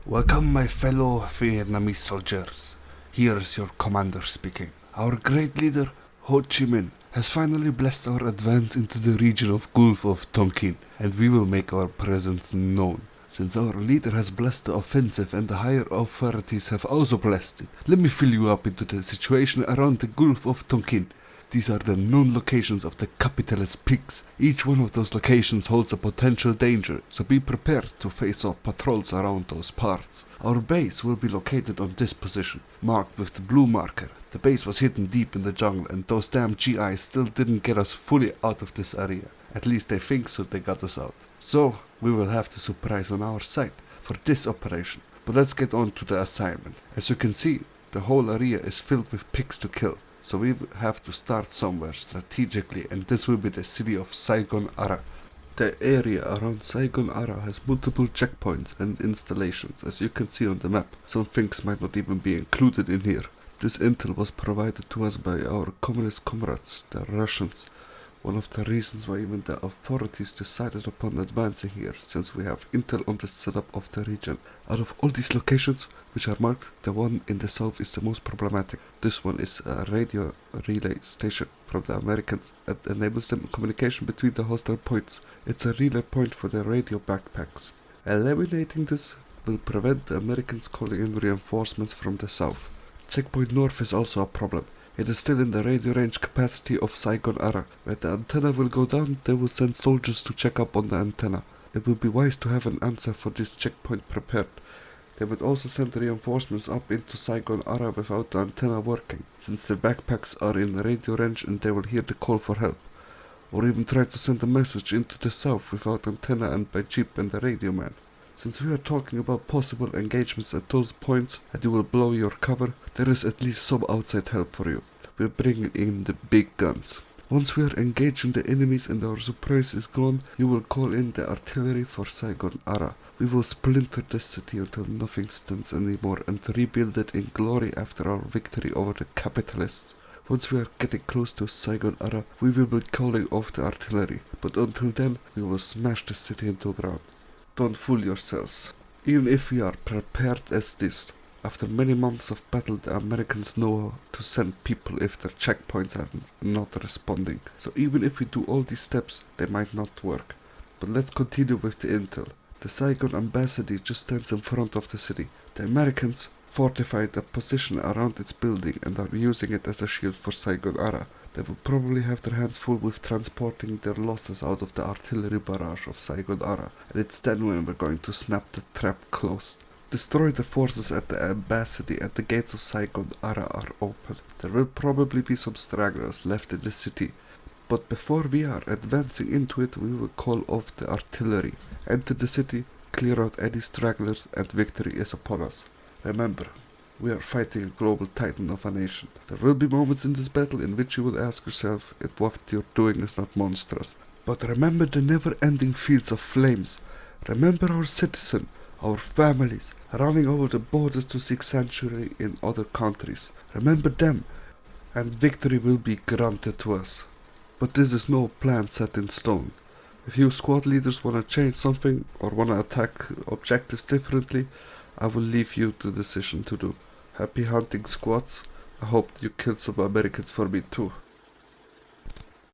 Welcome, my fellow Vietnamese soldiers. Here is your commander speaking. Our great leader, Ho Chi Minh, has finally blessed our advance into the region of Gulf of Tonkin, and we will make our presence known. Since our leader has blessed the offensive and the higher authorities have also blessed it, let me fill you up into the situation around the Gulf of Tonkin. These are the known locations of the capitalist peaks. Each one of those locations holds a potential danger, so be prepared to face off patrols around those parts. Our base will be located on this position, marked with the blue marker. The base was hidden deep in the jungle, and those damn GIs still didn't get us fully out of this area. At least they think so they got us out. So, we will have the surprise on our side for this operation. But let's get on to the assignment. As you can see, the whole area is filled with pigs to kill. So we have to start somewhere strategically, and this will be the city of Saigon Ara. The area around Saigon Ara has multiple checkpoints and installations, as you can see on the map. Some things might not even be included in here. This intel was provided to us by our communist comrades, the Russians. One of the reasons why even the authorities decided upon advancing here, since we have intel on the setup of the region. Out of all these locations, which are marked, the one in the south is the most problematic. This one is a radio relay station from the Americans that enables them communication between the hostile points. It's a relay point for the radio backpacks. Eliminating this will prevent the Americans calling in reinforcements from the south. Checkpoint north is also a problem. It is still in the radio range capacity of Saigon Ara. When the antenna will go down, they will send soldiers to check up on the antenna. It will be wise to have an answer for this checkpoint prepared. They would also send reinforcements up into Saigon Ara without the antenna working, since their backpacks are in radio range and they will hear the call for help. Or even try to send a message into the south without antenna and by jeep and the radio man. Since we are talking about possible engagements at those points and you will blow your cover, there is at least some outside help for you. We are bringing in the big guns. Once we are engaging the enemies and our surprise is gone, you will call in the artillery for Saigon Ara. We will splinter the city until nothing stands anymore and rebuild it in glory after our victory over the capitalists. Once we are getting close to Saigon Ara, we will be calling off the artillery, but until then, we will smash the city into the ground. Don't fool yourselves. Even if we are prepared as this, after many months of battle, the Americans know how to send people if their checkpoints are not responding. So even if we do all these steps, they might not work. But let's continue with the intel. The Saigon embassy just stands in front of the city. The Americans fortified a position around its building and are using it as a shield for Saigon Ara. They will probably have their hands full with transporting their losses out of the artillery barrage of Saigon Ara, and it's then when we're going to snap the trap closed. Destroy the forces at the embassy and the gates of Saigon Ara are open. There will probably be some stragglers left in the city, but before we are advancing into it, we will call off the artillery. Enter the city, clear out any stragglers, and victory is upon us. Remember, we are fighting a global titan of a nation. There will be moments in this battle in which you will ask yourself if what you're doing is not monstrous. But remember the never-ending fields of flames. Remember our citizen, our families, running over the borders to seek sanctuary in other countries. Remember them, and victory will be granted to us. But this is no plan set in stone. If you squad leaders want to change something or want to attack objectives differently, I will leave you the decision to do. Happy hunting, squads. I hope you killed some Americans for me too.